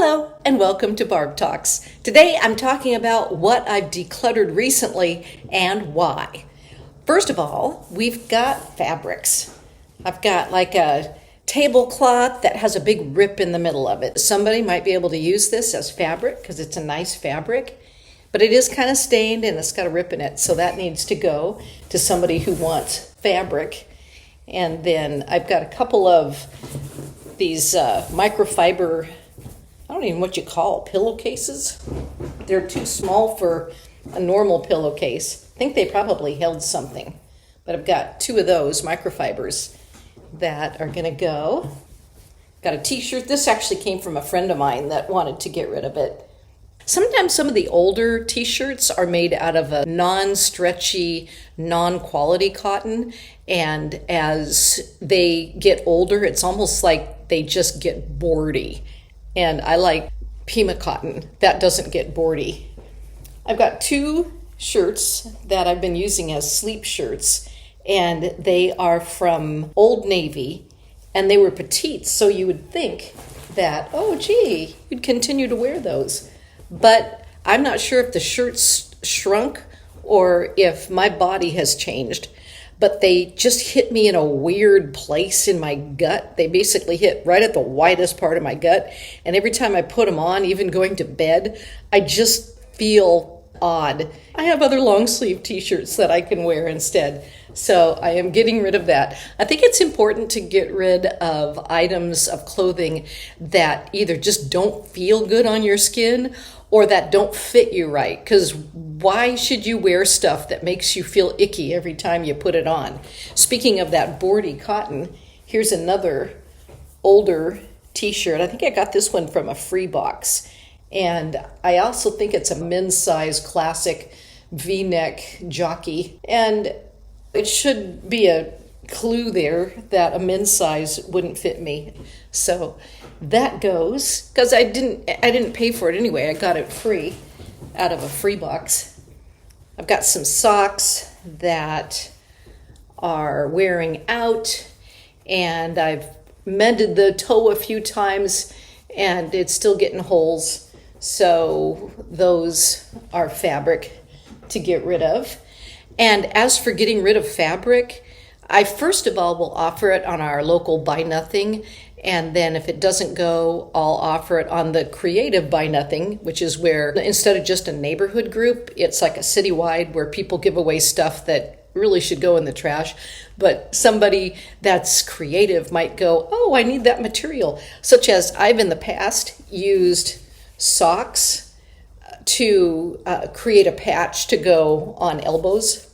Hello and welcome to Barb Talks. Today I'm talking about what I've decluttered recently and why. First of all, we've got fabrics. I've got like a tablecloth that has a big rip in the middle of it. Somebody might be able to use this as fabric because it's a nice fabric, but it is kind of stained and it's got a rip in it, so that needs to go to somebody who wants fabric. And then I've got a couple of these microfiber, I don't even know what you call pillowcases. They're too small for a normal pillowcase. I think they probably held something, but I've got two of those microfibers that are gonna go. Got a t-shirt. This actually came from a friend of mine that wanted to get rid of it. Sometimes some of the older t-shirts are made out of a non-stretchy, non-quality cotton, and as they get older, it's almost like they just get boardy. And I like Pima cotton. That doesn't get boardy. I've got two shirts that I've been using as sleep shirts, and they are from Old Navy, and they were petite, so you would think that, oh gee, you'd continue to wear those. But I'm not sure if the shirts shrunk or if my body has changed, but they just hit me in a weird place in my gut. They basically hit right at the widest part of my gut. And every time I put them on, even going to bed, I just feel odd. I have other long sleeve t-shirts that I can wear instead. So I am getting rid of that. I think it's important to get rid of items of clothing that either just don't feel good on your skin or that don't fit you right. Because why should you wear stuff that makes you feel icky every time you put it on? Speaking of that boardy cotton, here's another older t-shirt. I think I got this one from a free box. And I also think it's a men's size classic V-neck jockey. And it should be a clue there that a men's size wouldn't fit me. So that goes, because I didn't pay for it anyway. I got it free out of a free box. I've got some socks that are wearing out, and I've mended the toe a few times and it's still getting holes. So those are fabric to get rid of. And as for getting rid of fabric, I first of all will offer it on our local Buy Nothing. And then if it doesn't go, I'll offer it on the Creative Buy Nothing, which is where instead of just a neighborhood group, it's like a citywide where people give away stuff that really should go in the trash. But somebody that's creative might go, oh, I need that material. Such as I've in the past used socks to create a patch to go on elbows.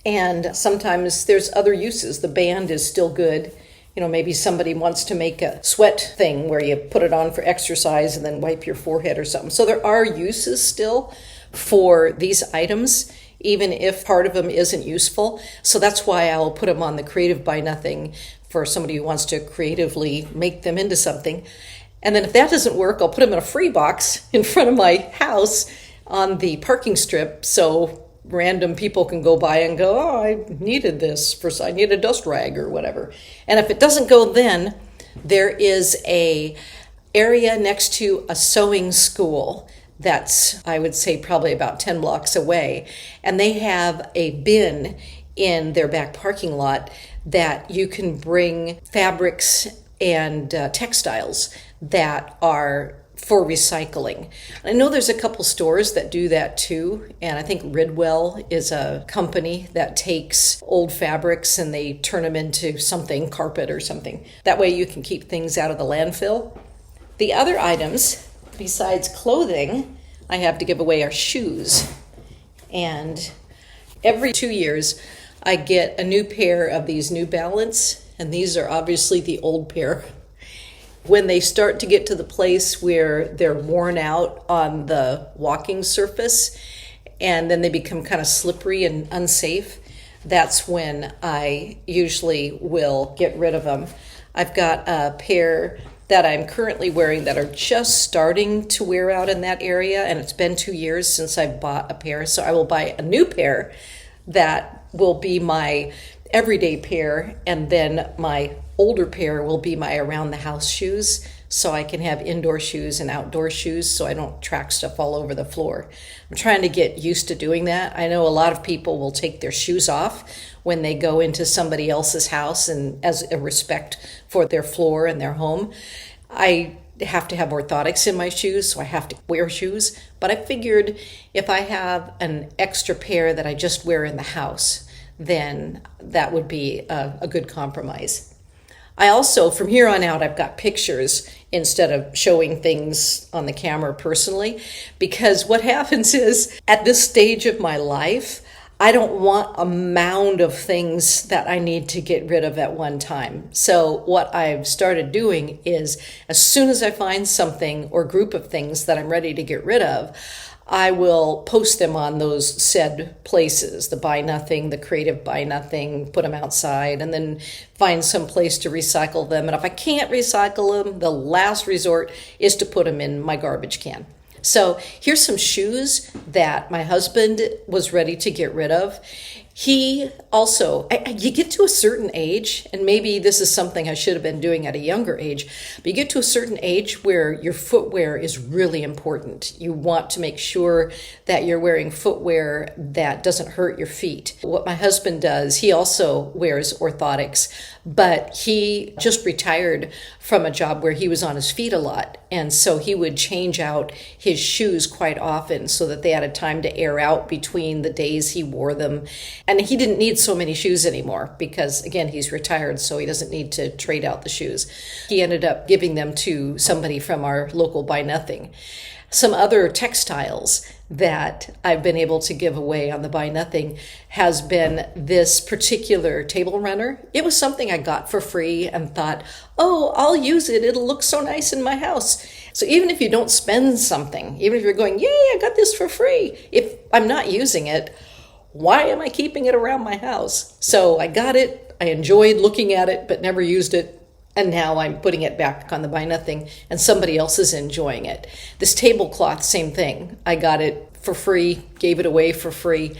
And sometimes there's other uses. The band is still good. You know, maybe somebody wants to make a sweat thing where you put it on for exercise and then wipe your forehead or something. So there are uses still for these items, even if part of them isn't useful. So that's why I'll put them on the Creative Buy Nothing for somebody who wants to creatively make them into something. And then if that doesn't work, I'll put them in a free box in front of my house on the parking strip, so random people can go by and go, oh, I needed this, I need a dust rag or whatever. And if it doesn't go then, there is a area next to a sewing school that's, I would say, probably about 10 blocks away. And they have a bin in their back parking lot that you can bring fabrics and textiles that are for recycling. I know there's a couple stores that do that too, and I think Ridwell is a company that takes old fabrics and they turn them into something, carpet or something. That way you can keep things out of the landfill. The other items, besides clothing, I have to give away are shoes. And every 2 years, I get a new pair of these New Balance, and these are obviously the old pair. When they start to get to the place where they're worn out on the walking surface and then they become kind of slippery and unsafe, that's when I usually will get rid of them. I've got a pair that I'm currently wearing that are just starting to wear out in that area, and it's been 2 years since I bought a pair, so I will buy a new pair that will be my everyday pair, and then my older pair will be my around the house shoes so I can have indoor shoes and outdoor shoes so I don't track stuff all over the floor. I'm trying to get used to doing that. I know a lot of people will take their shoes off when they go into somebody else's house and as a respect for their floor and their home. I have to have orthotics in my shoes, so I have to wear shoes. But I figured if I have an extra pair that I just wear in the house, then that would be a good compromise. I also, from here on out, I've got pictures instead of showing things on the camera personally, because what happens is at this stage of my life, I don't want a mound of things that I need to get rid of at one time. So what I've started doing is as soon as I find something or group of things that I'm ready to get rid of, I will post them on those said places, the Buy Nothing, the Creative Buy Nothing, put them outside, and then find some place to recycle them. And if I can't recycle them, the last resort is to put them in my garbage can. So here's some shoes that my husband was ready to get rid of. He also, you get to a certain age, and maybe this is something I should have been doing at a younger age, but you get to a certain age where your footwear is really important. You want to make sure that you're wearing footwear that doesn't hurt your feet. What my husband does, he also wears orthotics, but he just retired from a job where he was on his feet a lot. And so he would change out his shoes quite often so that they had a time to air out between the days he wore them. And he didn't need so many shoes anymore because, again, he's retired, so he doesn't need to trade out the shoes. He ended up giving them to somebody from our local Buy Nothing. Some other textiles that I've been able to give away on the Buy Nothing has been this particular table runner. It was something I got for free and thought, oh, I'll use it. It'll look so nice in my house. So even if you don't spend something, even if you're going, yay, I got this for free, if I'm not using it, why am I keeping it around my house? So I got it. I enjoyed looking at it, but never used it. And now I'm putting it back on the Buy Nothing, and somebody else is enjoying it. This tablecloth, same thing. I got it for free, gave it away for free.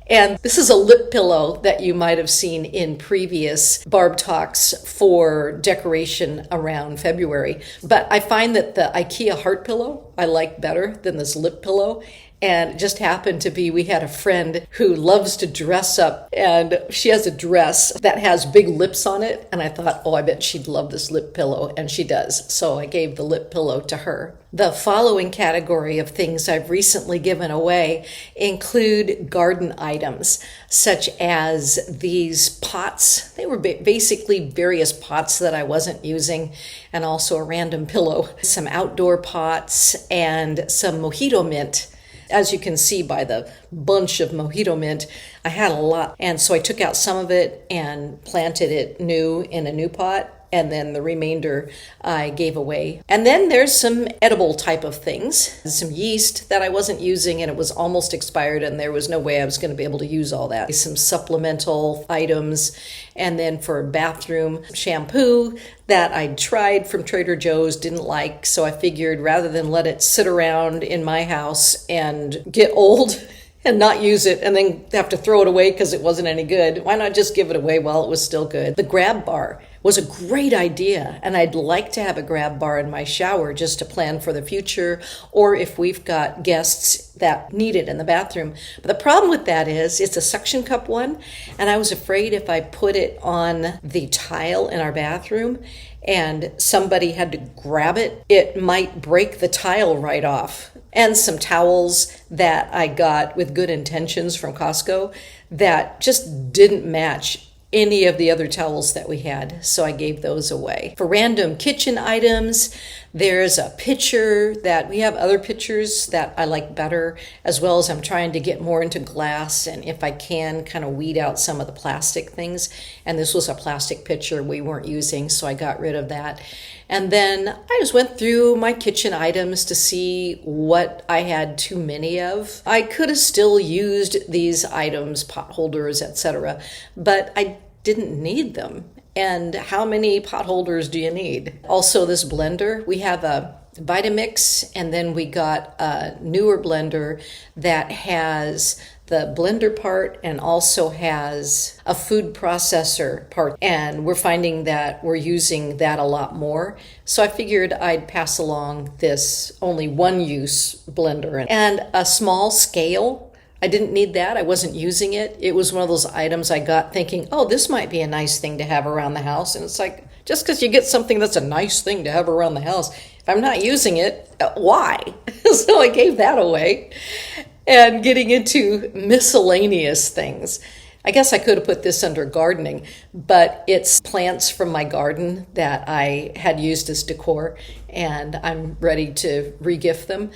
And this is a lip pillow that you might have seen in previous Barb Talks for decoration around February. But I find that the IKEA heart pillow I like better than this lip pillow. And it just happened to be, we had a friend who loves to dress up, and she has a dress that has big lips on it. And I thought, oh, I bet she'd love this lip pillow. And she does. So I gave the lip pillow to her. The following category of things I've recently given away include garden items, such as these pots. They were basically various pots that I wasn't using, and also a random pillow, some outdoor pots, and some mojito mint. As you can see by the bunch of mojito mint, I had a lot. And so I took out some of it and planted it new in a new pot. And then the remainder I gave away. And then there's some edible type of things. Some yeast that I wasn't using, and it was almost expired, and there was no way I was going to be able to use all that. Some supplemental items. And then for bathroom shampoo that I tried from Trader Joe's, didn't like. So I figured rather than let it sit around in my house and get old and not use it and then have to throw it away because it wasn't any good, why not just give it away while it was still good? The grab bar was a great idea, and I'd like to have a grab bar in my shower just to plan for the future, or if we've got guests that need it in the bathroom. But the problem with that is it's a suction cup one, and I was afraid if I put it on the tile in our bathroom and somebody had to grab it, it might break the tile right off. And some towels that I got with good intentions from Costco that just didn't match any of the other towels that we had, so I gave those away. For random kitchen items, there's a pitcher that we have other pitchers that I like better, as well as I'm trying to get more into glass, and if I can, kind of weed out some of the plastic things. And this was a plastic pitcher we weren't using, so I got rid of that. And then I just went through my kitchen items to see what I had too many of. I could have still used these items, pot holders, etc., but I didn't need them. And how many pot holders do you need? Also, this blender, we have a Vitamix, and then we got a newer blender that has the blender part and also has a food processor part. And we're finding that we're using that a lot more. So I figured I'd pass along this only one-use blender and a small scale. I didn't need that. I wasn't using it. It was one of those items I got thinking, oh, this might be a nice thing to have around the house. And it's like, just because you get something that's a nice thing to have around the house, if I'm not using it, why? So I gave that away. And getting into miscellaneous things. I guess I could have put this under gardening, but it's plants from my garden that I had used as decor, and I'm ready to re-gift them.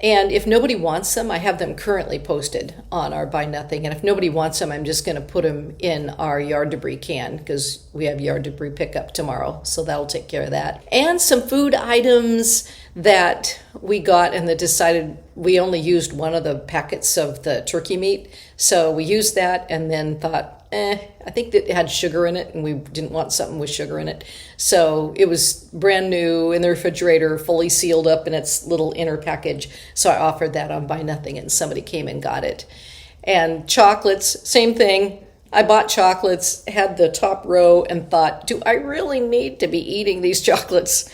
And if nobody wants them, I have them currently posted on our Buy Nothing. And if nobody wants them, I'm just going to put them in our yard debris can because we have yard debris pickup tomorrow. So that'll take care of that. And some food items that we got and that decided we only used one of the packets of the turkey meat. So we used that and then thought, I think that it had sugar in it and we didn't want something with sugar in it. So it was brand new in the refrigerator, fully sealed up in its little inner package. So I offered that on Buy Nothing and somebody came and got it. And chocolates, same thing. I bought chocolates, had the top row and thought, do I really need to be eating these chocolates?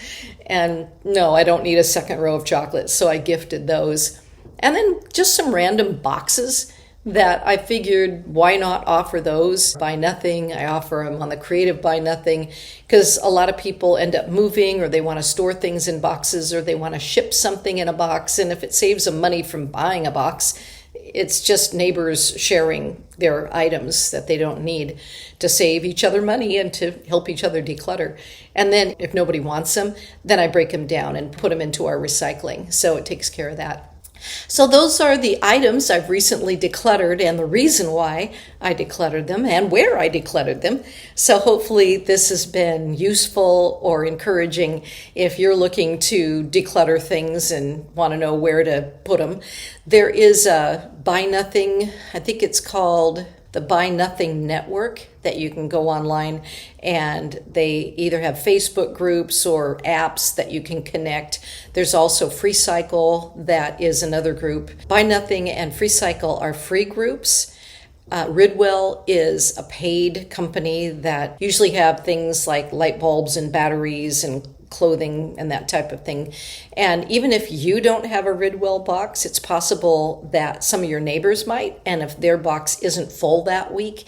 And no, I don't need a second row of chocolates. So I gifted those. And then just some random boxes that I figured, why not offer those? Buy Nothing. I offer them on the creative Buy Nothing because a lot of people end up moving or they want to store things in boxes or they want to ship something in a box. And if it saves them money from buying a box, it's just neighbors sharing their items that they don't need to save each other money and to help each other declutter. And then if nobody wants them, then I break them down and put them into our recycling. So it takes care of that. So those are the items I've recently decluttered and the reason why I decluttered them and where I decluttered them. So hopefully this has been useful or encouraging if you're looking to declutter things and want to know where to put them. There is a Buy Nothing, I think it's called the Buy Nothing Network, that you can go online and they either have Facebook groups or apps that you can connect. There's also FreeCycle, that is another group. Buy Nothing and FreeCycle are free groups. Ridwell is a paid company that usually have things like light bulbs and batteries and clothing and that type of thing. And even if you don't have a Ridwell box, it's possible that some of your neighbors might. And if their box isn't full that week,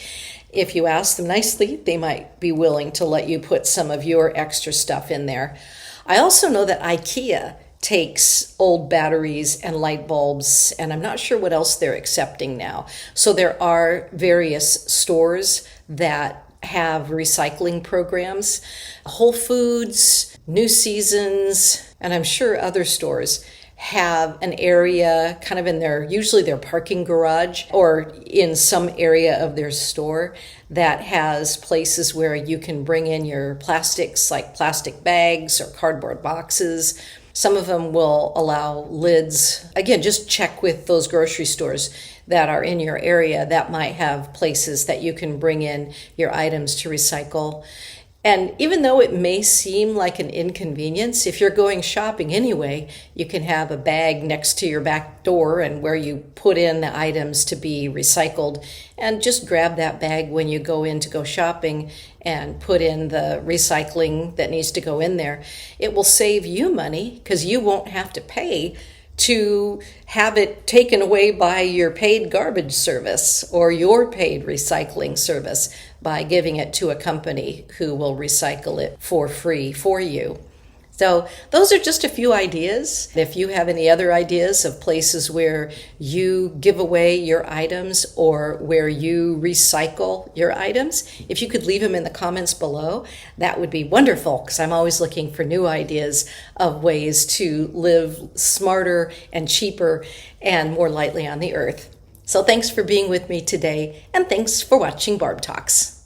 if you ask them nicely, they might be willing to let you put some of your extra stuff in there. I also know that IKEA takes old batteries and light bulbs, and I'm not sure what else they're accepting now. So there are various stores that have recycling programs. Whole Foods, New Seasons, and I'm sure other stores have an area kind of in usually their parking garage or in some area of their store that has places where you can bring in your plastics like plastic bags or cardboard boxes. Some of them will allow lids. Again, just check with those grocery stores that are in your area that might have places that you can bring in your items to recycle. And even though it may seem like an inconvenience, if you're going shopping anyway, you can have a bag next to your back door and where you put in the items to be recycled, and just grab that bag when you go in to go shopping and put in the recycling that needs to go in there. It will save you money because you won't have to pay to have it taken away by your paid garbage service or your paid recycling service by giving it to a company who will recycle it for free for you. So those are just a few ideas. If you have any other ideas of places where you give away your items or where you recycle your items, if you could leave them in the comments below, that would be wonderful because I'm always looking for new ideas of ways to live smarter and cheaper and more lightly on the earth. So thanks for being with me today, and thanks for watching Barb Talks.